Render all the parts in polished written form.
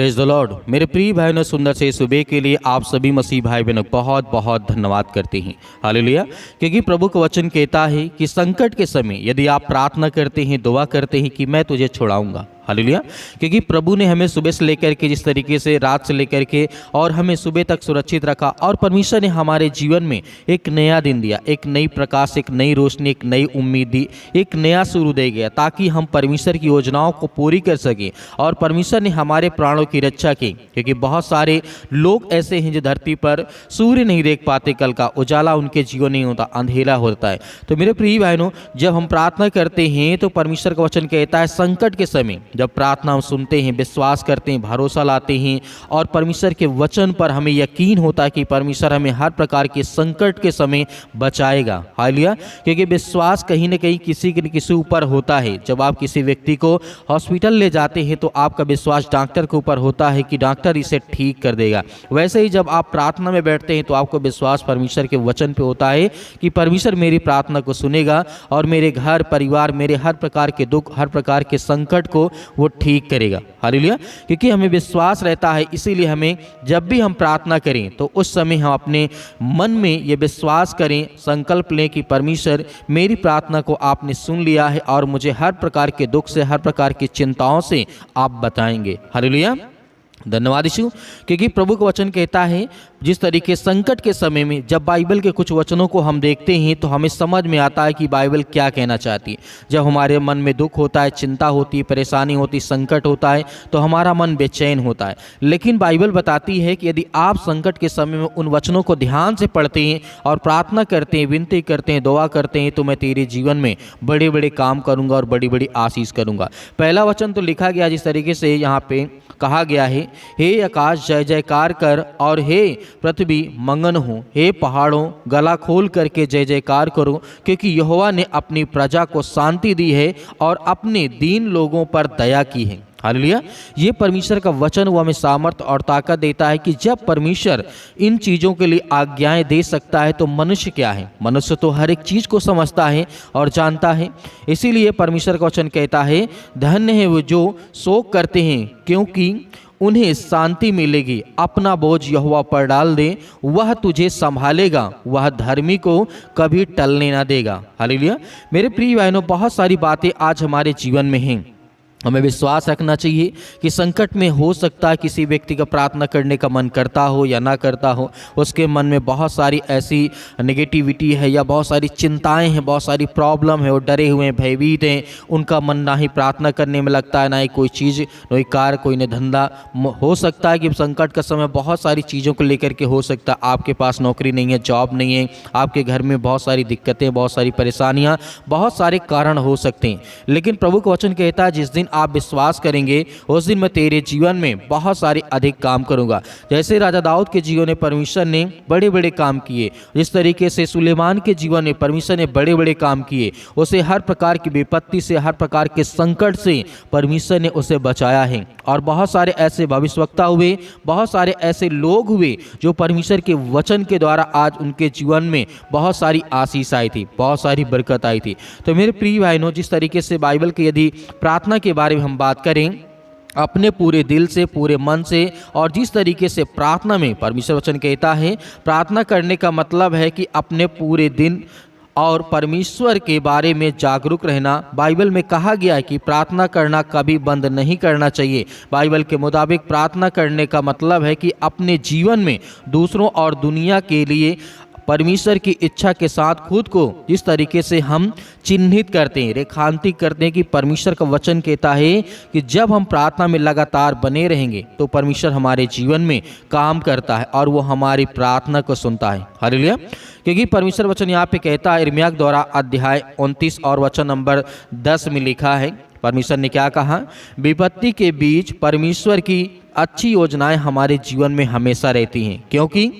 Praise the Lord. मेरे प्रिय भाइयों ने सुंदर से सुबह के लिए आप सभी मसीह भाई बहनों को बहुत बहुत धन्यवाद करते हैं। हालेलुया। क्योंकि प्रभु का वचन कहता है कि संकट के समय यदि आप प्रार्थना करते हैं, दुआ करते हैं कि मैं तुझे छुड़ाऊंगा। हालेलुया। क्योंकि प्रभु ने हमें सुबह से लेकर के जिस तरीके से रात से लेकर के और हमें सुबह तक सुरक्षित रखा, और परमेश्वर ने हमारे जीवन में एक नया दिन दिया, एक नई प्रकाश, एक नई रोशनी, एक नई उम्मीद दी, एक नया शुरू दे गया ताकि हम परमेश्वर की योजनाओं को पूरी कर सकें। और परमेश्वर ने हमारे प्राणों की रक्षा की। क्योंकि बहुत सारे लोग ऐसे हैं जो धरती पर सूर्य नहीं देख पाते, कल का उजाला उनके जीवन नहीं होता, अंधेरा होता है। तो मेरे प्रिय भाइयों, जब हम प्रार्थना करते हैं तो परमेश्वर का वचन कहता है संकट के समय जब प्रार्थना हम सुनते हैं, विश्वास करते हैं, भरोसा लाते हैं और परमेश्वर के वचन पर हमें यकीन होता है कि परमेश्वर हमें हर प्रकार के संकट के समय बचाएगा। हालेलुया। क्योंकि विश्वास कहीं न कहीं किसी न किसी ऊपर होता है। जब आप किसी व्यक्ति को हॉस्पिटल ले जाते हैं तो आपका विश्वास डॉक्टर के ऊपर होता है कि डॉक्टर इसे ठीक कर देगा। वैसे ही जब आप प्रार्थना में बैठते हैं तो आपको विश्वास परमेश्वर के वचन पे होता है कि परमेश्वर मेरी प्रार्थना को सुनेगा और मेरे घर परिवार, मेरे हर प्रकार के दुख, हर प्रकार के संकट को वो ठीक करेगा। हालेलुया। क्योंकि हमें विश्वास रहता है, इसीलिए हमें जब भी हम प्रार्थना करें तो उस समय हम अपने मन में ये विश्वास करें, संकल्प लें कि परमेश्वर मेरी प्रार्थना को आपने सुन लिया है और मुझे हर प्रकार के दुख से, हर प्रकार की चिंताओं से आप बताएंगे। हालेलुया। धन्यवाद यीशु। क्योंकि प्रभु का वचन कहता है जिस तरीके संकट के समय में जब बाइबल के कुछ वचनों को हम देखते हैं तो हमें समझ में आता है कि बाइबल क्या कहना चाहती है। जब हमारे मन में दुख होता है, चिंता होती है, परेशानी होती है, संकट होता है तो हमारा मन बेचैन होता है। लेकिन बाइबल बताती है कि यदि आप संकट के समय में उन वचनों को ध्यान से पढ़ते हैं और प्रार्थना करते हैं, विनती करते हैं, दुआ करते हैं तो मैं तेरे जीवन में बड़े बड़े काम करूँगा और बड़ी बड़ी आशीष करूँगा। पहला वचन तो लिखा गया जिस तरीके से यहाँ पे कहा गया है, हे आकाश जय जयकार कर और हे पृथ्वी मगन हो, हे पहाड़ों गला खोल करके जय जयकार करो, क्योंकि यहोवा ने अपनी प्रजा को शांति दी है और अपने दीन लोगों पर दया की है। हालेलुया। ये परमेश्वर का वचन वो हमें सामर्थ और ताकत देता है कि जब परमेश्वर इन चीज़ों के लिए आज्ञाएं दे सकता है तो मनुष्य क्या है। मनुष्य तो हर एक चीज़ को समझता है और जानता है। इसीलिए परमेश्वर का वचन कहता है धन्य है वो जो शोक करते हैं क्योंकि उन्हें शांति मिलेगी। अपना बोझ यहोवा पर डाल दे, वह तुझे संभालेगा, वह धर्मी को कभी टलने ना देगा। हालेलुया। मेरे प्रिय भाइयों, बहुत सारी बातें आज हमारे जीवन में हैं। हमें विश्वास रखना चाहिए कि संकट में हो सकता है किसी व्यक्ति का प्रार्थना करने का मन करता हो या ना करता हो, उसके मन में बहुत सारी ऐसी नेगेटिविटी है या बहुत सारी चिंताएं हैं, बहुत सारी प्रॉब्लम है, वो डरे हुए हैं, भयभीत हैं, उनका मन ना ही प्रार्थना करने में लगता है, ना ही कोई चीज़, कोई कार्य, कोई न धंधा। हो सकता है कि संकट का समय बहुत सारी चीज़ों को लेकर के हो सकता है आपके पास नौकरी नहीं है, जॉब नहीं है, आपके घर में बहुत सारी दिक्कतें, बहुत सारी परेशानियाँ, बहुत सारे कारण हो सकते हैं। लेकिन प्रभु का वचन कहता है जिस दिन आप विश्वास करेंगे उस दिन मैं तेरे जीवन में बहुत सारे अधिक काम करूंगा। जैसे राजा दाऊद के जीवन में परमेश्वर ने बड़े बड़े काम किए, जिस तरीके से सुलेमान के जीवन में परमेश्वर ने बड़े बड़े काम किए, उसे हर प्रकार की विपत्ति से, हर प्रकार के संकट से परमेश्वर ने उसे बचाया है। और बहुत सारे ऐसे भविष्यवक्ता हुए, बहुत सारे ऐसे लोग हुए जो परमेश्वर के वचन के द्वारा आज उनके जीवन में बहुत सारी आशीष आई थी, बहुत सारी बरकत आई थी। तो मेरे प्रिय भाइयों, जिस तरीके से बाइबल के यदि प्रार्थना के बारे में हम बात करें अपने पूरे दिल से, पूरे मन से, और जिस तरीके से प्रार्थना में परमेश्वर वचन कहता है प्रार्थना करने का मतलब है कि अपने पूरे दिन और परमेश्वर के बारे में जागरूक रहना। बाइबल में कहा गया है कि प्रार्थना करना कभी बंद नहीं करना चाहिए। बाइबल के मुताबिक प्रार्थना करने का मतलब है कि अपने जीवन में दूसरों और दुनिया के लिए परमेश्वर की इच्छा के साथ खुद को जिस तरीके से हम चिन्हित करते हैं, रेखांकित करते हैं कि परमेश्वर का वचन कहता है कि जब हम प्रार्थना में लगातार बने रहेंगे तो परमेश्वर हमारे जीवन में काम करता है और वो हमारी प्रार्थना को सुनता है। हालेलुया। क्योंकि परमेश्वर वचन यहाँ पे कहता है, यिर्मयाह द्वारा अध्याय 29 और वचन नंबर 10 में लिखा है, परमेश्वर ने क्या कहा, विपत्ति के बीच परमेश्वर की अच्छी योजनाएं हमारे जीवन में हमेशा रहती हैं, क्योंकि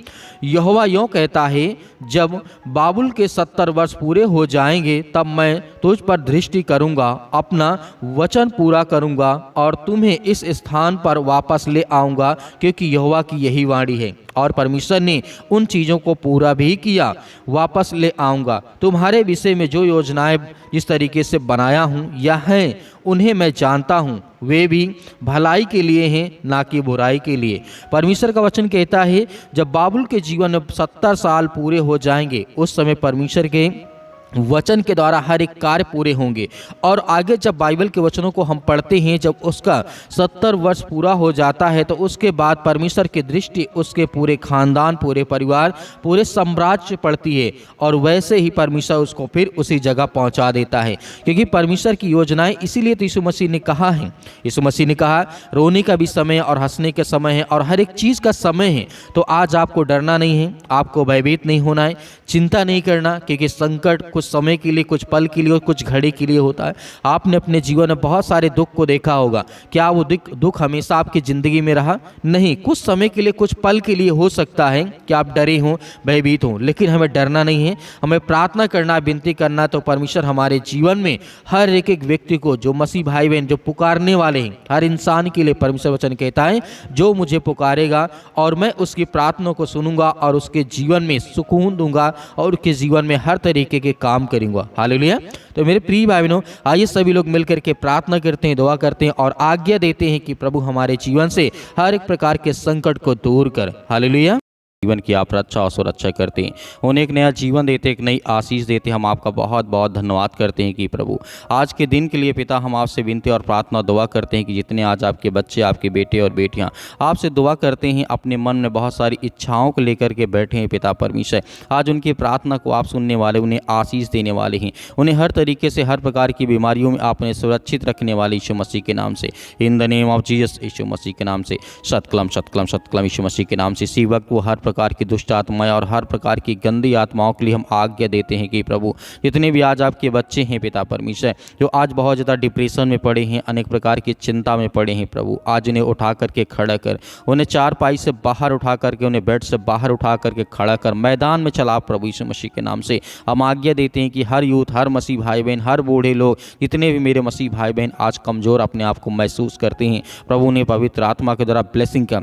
यहोवा यूँ कहता है जब बाबुल के 70 वर्ष पूरे हो जाएंगे तब मैं तुझ पर दृष्टि करूंगा, अपना वचन पूरा करूंगा और तुम्हें इस स्थान पर वापस ले आऊंगा, क्योंकि यहोवा की यही वाणी है। और परमेश्वर ने उन चीज़ों को पूरा भी किया, वापस ले आऊंगा। तुम्हारे विषय में जो योजनाएं जिस तरीके से बनाया हूँ या हैं उन्हें मैं जानता हूँ, वे भी भलाई के लिए हैं, ना कि बुराई के लिए। परमेश्वर का वचन कहता है जब बाबुल के जीवन में 70 साल पूरे हो जाएंगे, उस समय परमेश्वर के वचन के द्वारा हर एक कार्य पूरे होंगे। और आगे जब बाइबल के वचनों को हम पढ़ते हैं, जब उसका 70 वर्ष पूरा हो जाता है, तो उसके बाद परमेश्वर की दृष्टि उसके पूरे खानदान, पूरे परिवार, पूरे साम्राज्य पड़ती है, और वैसे ही परमेश्वर उसको फिर उसी जगह पहुंचा देता है। क्योंकि परमेश्वर की योजनाएं, इसीलिए तो यीशु मसीह ने कहा है, यीशु मसीह ने कहा रोने का भी समय और हंसने का समय है, और हर एक चीज़ का समय है। तो आज आपको डरना नहीं है, आपको भयभीत नहीं होना है, चिंता नहीं करना, क्योंकि संकट कुछ समय के लिए, कुछ पल के लिए और कुछ घड़ी के लिए होता है। आपने अपने जीवन में बहुत सारे दुख को देखा होगा। क्या वो दुख हमेशा आपकी ज़िंदगी में रहा? नहीं, कुछ समय के लिए, कुछ पल के लिए हो सकता है कि आप डरे हों, भयभीत हों, लेकिन हमें डरना नहीं है। हमें प्रार्थना करना, विनती करना, तो परमेश्वर हमारे जीवन में हर एक एक व्यक्ति को, जो मसीह भाई बहन जो पुकारने वाले हैं, हर इंसान के लिए परमेश्वर वचन कहता है जो मुझे पुकारेगा और मैं उसकी प्रार्थना को सुनूंगा और उसके जीवन में सुकून दूंगा और उसके जीवन में हर तरीके के काम करूंगा। हालेलुया। तो मेरे प्रिय भाई बहनों, आइए सभी लोग मिलकर के प्रार्थना करते हैं, दुआ करते हैं और आज्ञा देते हैं कि प्रभु हमारे जीवन से हर एक प्रकार के संकट को दूर कर। हालेलुया। जीवन की आप रक्षा और सुरक्षा करते हैं, उन्हें एक नया जीवन देते, एक नई आशीष देते। हम आपका बहुत बहुत धन्यवाद करते हैं कि प्रभु आज के दिन के लिए पिता हम आपसे विनती और प्रार्थना दुआ करते हैं कि जितने आज आपके बच्चे, आपके बेटे और बेटियां आपसे दुआ करते हैं, अपने मन में बहुत सारी इच्छाओं को लेकर के बैठे हैं पिता परमेश्वर, आज उनकी प्रार्थना को आप सुनने वाले, उन्हें आशीष देने वाले हैं, उन्हें हर तरीके से, हर प्रकार की बीमारियों में आपने सुरक्षित रखने वाले यीशु मसीह के नाम से, in the name of Jesus, Yeshu Masih के नाम से, सतकलम सतकलम सतकलम यीशु मसीह के नाम से। इसी वक्त वो हर प्रकार की दुष्ट आत्माएं और हर प्रकार की गंदी आत्माओं के लिए हम आज्ञा देते हैं कि प्रभु जितने भी आज आपके बच्चे हैं पिता परमेश्वर, जो आज बहुत ज़्यादा डिप्रेशन में पड़े हैं, अनेक प्रकार की चिंता में पड़े हैं, प्रभु आज उन्हें उठा करके खड़ा कर, उन्हें चारपाई से बाहर उठा करके, उन्हें बेड से बाहर उठा करके खड़ा कर, मैदान में चला प्रभु यीशु मसीह के नाम से। हम आज्ञा देते हैं कि हर यूथ, हर मसीह भाई बहन, हर बूढ़े लोग, जितने भी मेरे मसीह भाई बहन आज कमज़ोर अपने आप को महसूस करते हैं, प्रभु उन्हें पवित्र आत्मा के द्वारा ब्लेसिंग का,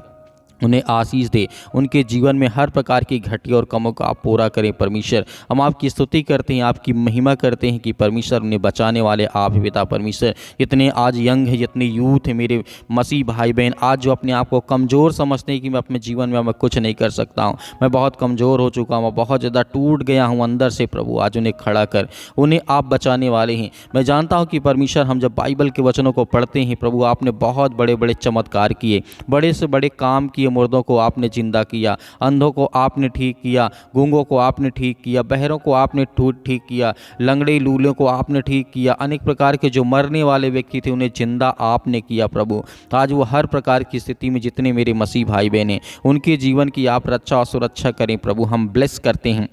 उन्हें आशीष दे, उनके जीवन में हर प्रकार की घटिया और कमों को आप पूरा करें परमेश्वर। हम आपकी स्तुति करते हैं, आपकी महिमा करते हैं कि परमेश्वर उन्हें बचाने वाले आप ही पिता परमेश्वर। जितने आज यंग हैं, जितने यूथ हैं मेरे मसीह भाई बहन, आज जो अपने आप को कमज़ोर समझते हैं कि मैं अपने जीवन में मैं कुछ नहीं कर सकता हूँ, मैं बहुत कमज़ोर हो चुका हूँ, बहुत ज़्यादा टूट गया हूँ अंदर से, प्रभु आज उन्हें खड़ा कर, उन्हें आप बचाने वाले हैं। मैं जानता हूँ कि परमेश्वर हम जब बाइबल के वचनों को पढ़ते हैं प्रभु, आपने बहुत बड़े बड़े चमत्कार किए, बड़े से बड़े काम किए, मुर्दों को आपने जिंदा किया, अंधों को आपने ठीक किया, गूंगों को आपने ठीक किया, बहरों को आपने ठीक किया, लंगड़े लूलों को आपने ठीक किया, अनेक प्रकार के जो मरने वाले व्यक्ति थे उन्हें जिंदा आपने किया प्रभु। आज वो हर प्रकार की स्थिति में जितने मेरे मसीह भाई बहन हैं, उनके जीवन की आप रक्षा और सुरक्षा करें प्रभु। हम ब्लेस करते हैं,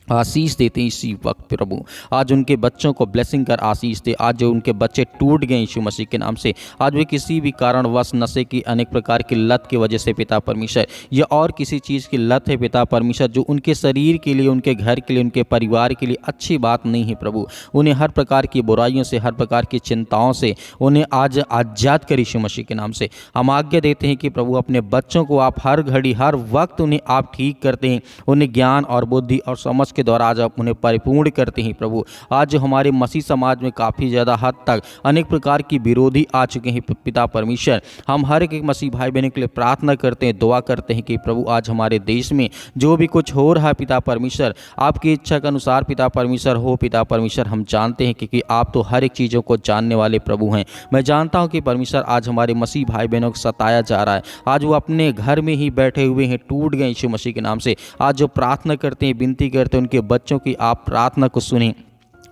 आशीष देते हैं इसी वक्त प्रभु। आज उनके बच्चों को ब्लेसिंग कर आशीष दे। आज जो उनके बच्चे टूट गए यीशु मसीह के नाम से, आज वे किसी भी कारणवश नशे की, अनेक प्रकार की लत की वजह से पिता परमेश्वर, या और किसी चीज़ की लत है पिता परमेश्वर, जो उनके शरीर के लिए, उनके घर के लिए, उनके परिवार के लिए अच्छी बात नहीं है प्रभु, उन्हें हर प्रकार की बुराइयों से, हर प्रकार की चिंताओं से उन्हें आज आज़ाद कर यीशु मसीह के नाम से। हम आज्ञा देते हैं कि प्रभु अपने बच्चों को आप हर घड़ी, हर वक्त उन्हें आप ठीक करते हैं, उन्हें ज्ञान और बुद्धि और समझ के द्वारा आज आप उन्हें परिपूर्ण करते हैं प्रभु। आज जो हमारे मसीह समाज में काफ़ी ज़्यादा हद तक अनेक प्रकार की विरोधी आ चुके हैं पिता परमेश्वर, हम हर एक मसीह भाई बहनों के लिए प्रार्थना करते हैं, दुआ करते हैं कि प्रभु आज हमारे देश में जो भी कुछ हो रहा है पिता परमेश्वर, आपकी इच्छा के अनुसार पिता परमेश्वर हो पिता परमेश्वर। हम जानते हैं क्योंकि आप तो हर एक चीज़ों को जानने वाले प्रभु हैं। मैं जानता हूँ कि परमेश्वर आज हमारे मसीह भाई बहनों को सताया जा रहा है, आज वो अपने घर में ही बैठे हुए हैं, टूट गए यीशु मसीह के नाम से। आज जो प्रार्थना करते हैं, विनती करते हैं, उनके बच्चों की आप प्रार्थना को सुनें,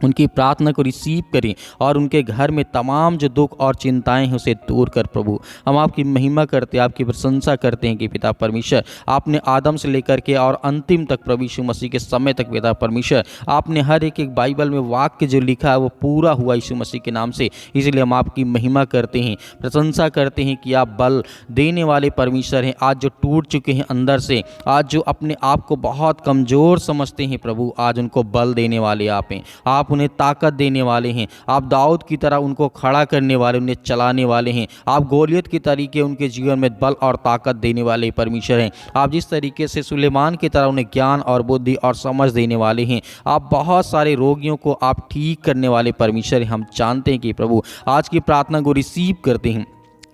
उनकी प्रार्थना को रिसीव करें और उनके घर में तमाम जो दुख और चिंताएं हैं उसे दूर कर प्रभु। हम आपकी महिमा करते हैं, आपकी प्रशंसा करते हैं कि पिता परमेश्वर आपने आदम से लेकर के और अंतिम तक प्रभु यीशु मसीह के समय तक पिता परमेश्वर आपने हर एक एक बाइबल में वाक्य जो लिखा है वो पूरा हुआ यीशु मसीह के नाम से। इसलिए हम आपकी महिमा करते हैं, प्रशंसा करते हैं कि आप बल देने वाले परमेश्वर हैं। आज जो टूट चुके हैं अंदर से, आज जो अपने आप को बहुत कमज़ोर समझते हैं प्रभु, आज उनको बल देने वाले आप हैं, आप उन्हें ताकत देने वाले हैं। आप दाऊद की तरह उनको खड़ा करने वाले, उन्हें चलाने वाले हैं। आप गोलियत के तरीके उनके जीवन में बल और ताकत देने वाले परमेश्वर हैं। आप जिस तरीके से सुलेमान की तरह उन्हें ज्ञान और बुद्धि और समझ देने वाले हैं, आप बहुत सारे रोगियों को आप ठीक करने वाले परमेश्वर हैं। हम जानते हैं कि प्रभु आज की प्रार्थना को रिसीव करते हैं,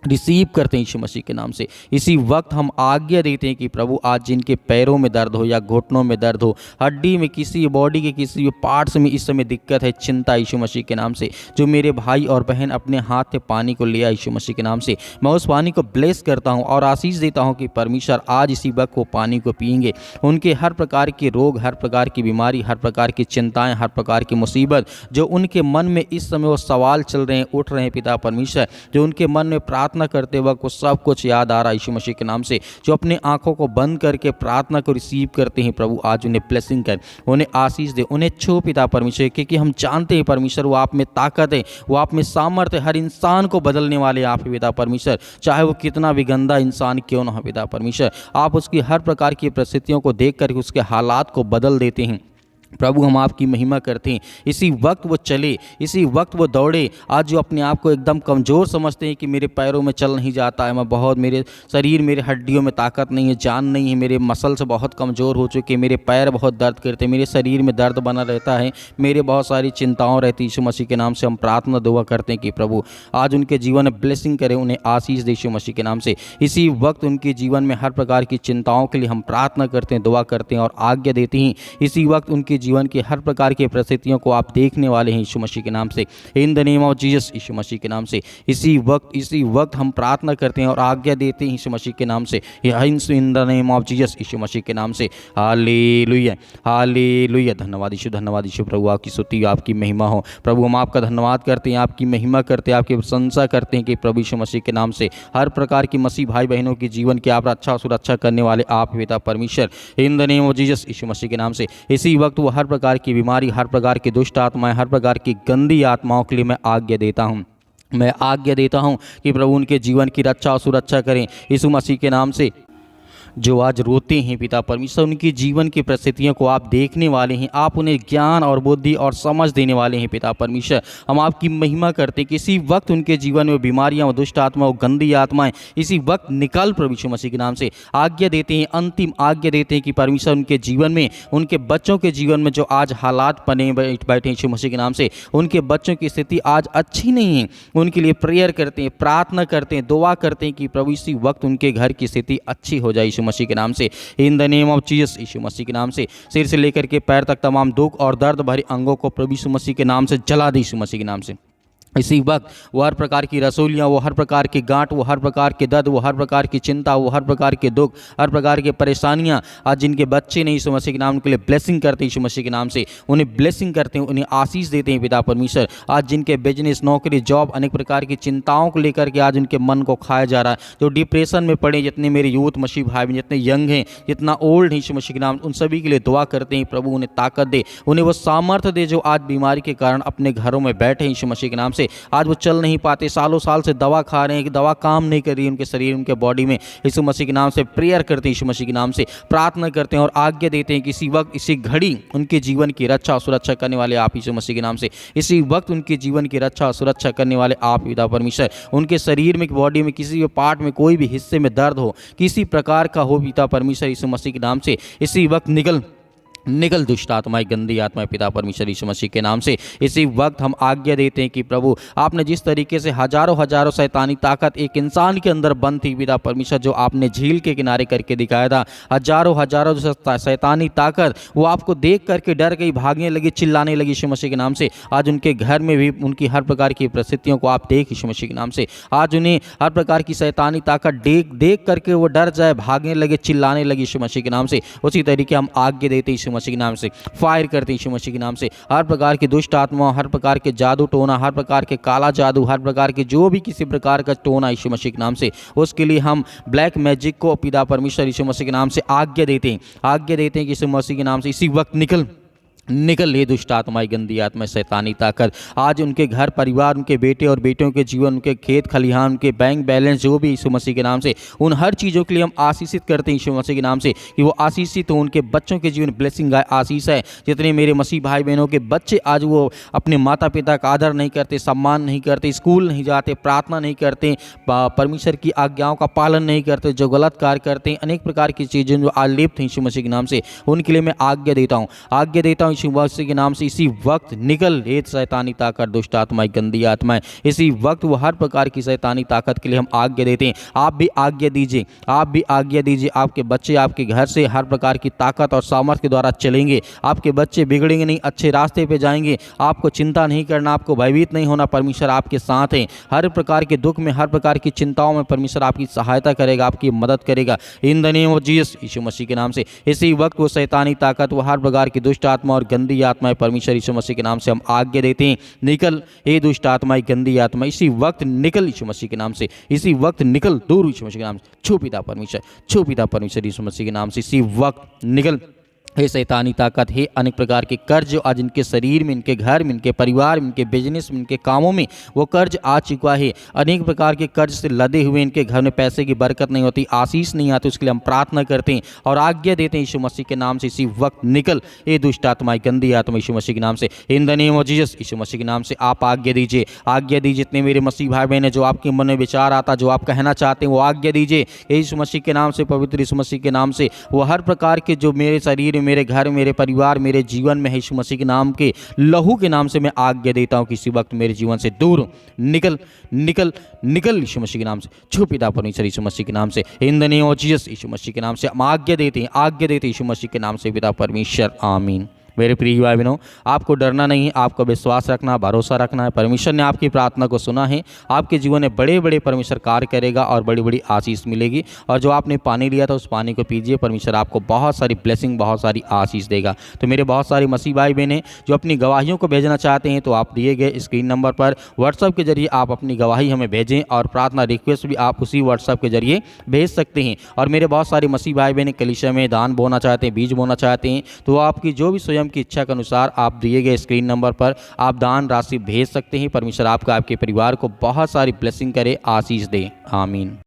रिसीव करते हैं यीशु मसीह के नाम से। इसी वक्त हम आज्ञा देते हैं कि प्रभु आज जिनके पैरों में दर्द हो या घुटनों में दर्द हो, हड्डी में, किसी बॉडी के किसी भी पार्ट्स में इस समय दिक्कत है, चिंता, यीशु मसीह के नाम से, जो मेरे भाई और बहन अपने हाथ से पानी को लिया यीशु मसीह के नाम से, मैं उस पानी को ब्लेस करता हूँ और आशीष देता हूँ कि परमेश्वर आज इसी वक्त वो पानी को पिएंगे। उनके हर प्रकार के रोग, हर प्रकार की बीमारी, हर प्रकार की चिंताएँ, हर प्रकार की मुसीबत जो उनके मन में इस समय वो सवाल चल रहे हैं, उठ रहे हैं पिता परमेश्वर, जो उनके मन में प्रार्थना करते वक्त वो सब कुछ याद आ रहा है यीशु मसीह के नाम से, जो अपने आंखों को बंद करके प्रार्थना को रिसीव करते हैं, प्रभु आज उन्हें ब्लेसिंग कर, उन्हें आशीष दे, उन्हें छो पिता परमेश्वर, क्योंकि हम जानते हैं परमेश्वर वो आप में ताकत है, वो आप में सामर्थ्य, हर इंसान को बदलने वाले आप ही पिता परमेश्वर, चाहे वो कितना भी गंदा इंसान क्यों ना हो पिता परमेश्वर, आप उसकी हर प्रकार की परिस्थितियों को देख कर उसके हालात को बदल देते हैं। प्रभु हम आपकी महिमा करते हैं। इसी वक्त वो चले, इसी वक्त वो दौड़े, आज जो अपने आप को एकदम कमज़ोर समझते हैं कि मेरे पैरों में चल नहीं जाता है, मैं बहुत, मेरे शरीर, मेरे हड्डियों में ताकत नहीं है, जान नहीं है, मेरे मसल्स बहुत कमज़ोर हो चुके, मेरे पैर बहुत दर्द करते, मेरे शरीर में दर्द बना रहता है, मेरे बहुत सारी चिंताओं रहती, यीशु मसीह के नाम से हम प्रार्थना दुआ करते हैं कि प्रभु आज उनके जीवन में ब्लेसिंग करें, उन्हें आशीष दे यीशु मसीह के नाम से। इसी वक्त उनके जीवन में हर प्रकार की चिंताओं के लिए हम प्रार्थना करते हैं, दुआ करते हैं और आज्ञा देते हैं। इसी वक्त उनके जीवन की हर प्रकार की परिस्थितियों को आप देखने वाले हैं यीशु मसीह के नाम से, in the name of Jesus, Yeshu Masih के नाम से। इसी वक्त हम प्रार्थना करते हैं और आज्ञा देते हैं यीशु मसीह के नाम से, in the name of Jesus, Yeshu Masih के नाम से। Hallelujah, hallelujah. धन्यवाद यीशु, प्रभु आपकी स्तुति, आपकी महिमा हो। प्रभु हम आपका धन्यवाद करते हैं, आपकी महिमा करते हैं, आपकी प्रशंसा करते हैं कि प्रभु यीशु मसीह के नाम से हर प्रकार की मसीह भाई बहनों की जीवन की आप रक्षा सुरक्षा करने वाले आप पिता परमेश्वर, in the name of Jesus, Yeshu Masih के नाम से। इसी वक्त वो हर प्रकार की बीमारी, हर प्रकार की दुष्ट आत्माएं, हर प्रकार की गंदी आत्माओं के लिए मैं आज्ञा देता हूं, मैं आज्ञा देता हूं कि प्रभु उनके जीवन की रक्षा और सुरक्षा करें यीशु मसीह के नाम से। जो आज रोते हैं पिता परमेश्वर, उनकी जीवन की परिस्थितियों को आप देखने वाले हैं, आप उन्हें ज्ञान और बुद्धि और समझ देने वाले हैं पिता परमेश्वर। हम आपकी महिमा करते हैं कि इसी वक्त उनके जीवन में बीमारियां, दुष्ट आत्मा और गंदी आत्माएं इसी वक्त निकाल प्रभु यीशु मसीह के नाम से। आज्ञा देते हैं, अंतिम आज्ञा देते हैं कि परमेश्वर उनके जीवन में, उनके बच्चों के जीवन में जो आज हालात बने बैठे यीशु मसीह के नाम से, उनके बच्चों की स्थिति आज अच्छी नहीं है, उनके लिए प्रेयर करते हैं, प्रार्थना करते हैं, दुआ करते हैं कि प्रभु इसी वक्त उनके घर की स्थिति अच्छी हो जाए यीशु मसीह के नाम से, in the name of Jesus, Yeshu Masih के नाम से। सिर से लेकर के पैर तक तमाम दुख और दर्द भरे अंगों को प्रभु यीशु मसीह के नाम से जला दे यीशु मसीह के नाम से। इसी वक्त वो हर प्रकार की रसोलियाँ, वो हर प्रकार की गांठ, वो हर प्रकार के दर्द, वो हर प्रकार की चिंता, वो हर प्रकार के दुख, हर प्रकार की परेशानियाँ, आज जिनके बच्चे नहीं यीशु मसीह के नाम के लिए ब्लेसिंग करते हैं यीशु मसीह के नाम से, उन्हें ब्लेसिंग करते हैं, उन्हें आशीष देते हैं पिता परमेश्वर। आज जिनके बिजनेस, नौकरी, जॉब, अनेक प्रकार की चिंताओं को लेकर के आज उनके मन को खाया जा रहा है, जो डिप्रेशन में पड़े, जितने मेरे यूथ मसीह भाई, जितने यंग हैं, जितना ओल्ड है यीशु मसीह के नाम, उन सभी के लिए दुआ करते हैं प्रभु उन्हें ताकत दे, उन्हें वो सामर्थ्य दे जो आज बीमारी के कारण अपने घरों में बैठे हैं यीशु मसीह के नाम से। आज वो चल नहीं पाते, सालों साल से दवा खा रहे हैं कि दवा काम नहीं कर रही उनके शरीर, उनके बॉडी में, यीशु मसीह के नाम से प्रेयर करते हैं, यीशु मसीह के नाम से प्रार्थना करते हैं और आज्ञा देते हैं कि इसी वक्त, इसी घड़ी उनके जीवन की रक्षा और सुरक्षा करने वाले आप यीशु मसीह के नाम से। इसी वक्त उनके जीवन की रक्षा और सुरक्षा करने वाले आप पिता परमेश्वर। उनके शरीर में, बॉडी में, किसी भी पार्ट में, कोई भी हिस्से में दर्द हो, किसी प्रकार का हो पिता परमेश्वर, यीशु मसीह के नाम से इसी वक्त निकल दुष्ट आत्माएं, गंदी आत्माएं पिता परमेश्वर यीशु मसीह के नाम से। इसी वक्त हम आज्ञा देते हैं कि प्रभु आपने जिस तरीके से हजारों शैतानी ताकत एक इंसान के अंदर बंद थी पिता परमेश्वर, जो आपने झील के किनारे करके दिखाया था, हजारों शैतानी ताकत वो आपको देख करके डर गई, भागने लगी, चिल्लाने लगी यीशु मसीह के नाम से। आज उनके घर में भी उनकी हर प्रकार की परिस्थितियों को आप देख यीशु मसीह के नाम से। आज उन्हें हर प्रकार की शैतानी ताकत देख करके वो डर जाए, भागने लगे, चिल्लाने लगे यीशु मसीह के नाम से। उसी तरीके हम आज्ञा देते यीशु मसीह के नाम से, फायर करते यीशु मसीह के नाम से। हर प्रकार की दुष्ट आत्मा, हर प्रकार के जादू टोना, हर प्रकार के काला जादू, हर प्रकार के जो भी किसी प्रकार का टोना यीशु मसीह के नाम से, उसके लिए हम ब्लैक मैजिक को पिता परमेश्वर यीशु मसीह के नाम से आज्ञा देते हैं कि यीशु मसीह के नाम से इसी वक्त निकल ले दुष्ट आत्माएं, गंदी आत्माएं, शैतानी ताकत। आज उनके घर परिवार, उनके बेटे और बेटियों के जीवन, उनके खेत खलिहान, उनके बैंक बैलेंस, जो भी यीशु मसीह के नाम से, उन हर चीज़ों के लिए हम आशीषित करते हैं यीशु मसीह के नाम से कि वो आशीषित हो। उनके बच्चों के जीवन ब्लेसिंग आशीष है। जितने मेरे मसीह भाई बहनों के बच्चे आज वो अपने माता पिता का आदर नहीं करते, सम्मान नहीं करते, स्कूल नहीं जाते, प्रार्थना नहीं करते, परमेश्वर की आज्ञाओं का पालन नहीं करते, जो गलत कार्य करते हैं, अनेक प्रकार की चीज़ें जो आलिप्त हैं यीशु मसीह के नाम से, उनके लिए मैं आज्ञा देता हूँ यीशु मसीह के नाम से इसी वक्त निकल। हे शैतानी ताकत, दुष्ट आत्माएं, गंदी आत्माएं, इसी वक्त वो हर प्रकार की शैतानी ताकत के लिए हम आज्ञा देते हैं। आप भी आज्ञा दीजिए, आप भी आज्ञा दीजिए। आपके बच्चे आपके घर से हर प्रकार की ताकत और सामर्थ के द्वारा चलेंगे। आपके बच्चे बिगड़ेंगे नहीं, अच्छे रास्ते पे जाएंगे। आपको चिंता नहीं करना, आपको भयभीत नहीं होना। परमेश्वर आपके साथ है। हर प्रकार के दुख में, हर प्रकार की चिंताओं में परमेश्वर आपकी सहायता करेगा, आपकी मदद करेगा। In the name of Jesus, Yeshu Masih के नाम से इसी वक्त वो शैतानी ताकत, वो हर प्रकार की दुष्ट आत्मा और गंदी आत्माएं, परमेश्वर यीशु मसीह के नाम से हम आज्ञा देते हैं, निकल। हे दुष्ट आत्माएं, गंदी आत्मा, इसी वक्त निकल यीशु मसीह के नाम से। इसी वक्त निकल दूर यीशु मसीह के नाम से। छू पिता परमेश्वर, छू पिता परमेश्वर यीशु मसीह के नाम से इसी वक्त निकल। हे शैतानी ताकत, हे अनेक प्रकार के कर्ज जो आज इनके शरीर में, इनके घर में, इनके परिवार में, इनके बिजनेस में, इनके कामों में वो कर्ज आ चुका है। अनेक प्रकार के कर्ज से लदे हुए इनके घर में पैसे की बरकत नहीं होती, आशीष नहीं आती। उसके लिए हम प्रार्थना करते हैं और आज्ञा देते हैं यीशु मसीह के नाम से इसी वक्त निकल। ये दुष्ट आत्माएं, गंदी आत्मा, यीशु मसीह के नाम से, in the name of Jesus, Yeshu Masih के नाम से आप आज्ञा दीजिए, आज्ञा दीजिए। जितने मेरे मसीह भाई बहन, जो आपके मन में विचार आता, जो आप कहना चाहते हैं, वो आज्ञा दीजिए यीशु मसीह के नाम से, पवित्र यीशु मसीह के नाम से। वो हर प्रकार के जो मेरे शरीर, मेरे घर, मेरे परिवार, मेरे जीवन में है, यीशु मसीह के नाम के लहू के नाम से मैं आज्ञा देता हूं, किसी वक्त मेरे जीवन से दूर निकल, निकल, निकल यीशु मसीह के नाम से। छू पिता परमेश्वर यीशु मसीह के नाम से, in the name of Jesus, Yeshu Masih के नाम से हम आज्ञा देते हैं, आज्ञा देते हैं यीशु मसीह के नाम से पिता परमेश्वर, आमीन। मेरे प्रिय भाई बहनों, आपको डरना नहीं है, आपको विश्वास रखना, भरोसा रखना है। परमेश्वर ने आपकी प्रार्थना को सुना है। आपके जीवन में बड़े बड़े परमेश्वर कार्य करेगा और बड़ी बड़ी आशीष मिलेगी। और जो आपने पानी लिया था उस पानी को पीजिए, परमेश्वर आपको बहुत सारी ब्लेसिंग, बहुत सारी आशीष देगा। तो मेरे बहुत सारे मसीह भाई बहन हैं जो अपनी गवाहियों को भेजना चाहते हैं, तो आप दिए गए स्क्रीन नंबर पर व्हाट्सएप के जरिए आप अपनी गवाही हमें भेजें और प्रार्थना रिक्वेस्ट भी आप उसी व्हाट्सएप के जरिए भेज सकते हैं। और मेरे बहुत सारे मसीह भाई बहन कलीसिया में दान बोना चाहते हैं, बीज बोना चाहते हैं, तो आपकी जो भी स्वयं की इच्छा के अनुसार आप दिए गए स्क्रीन नंबर पर आप दान राशि भेज सकते हैं। परमेश्वर आपका, आपके परिवार को बहुत सारी ब्लेसिंग करे, आशीष दे, आमीन।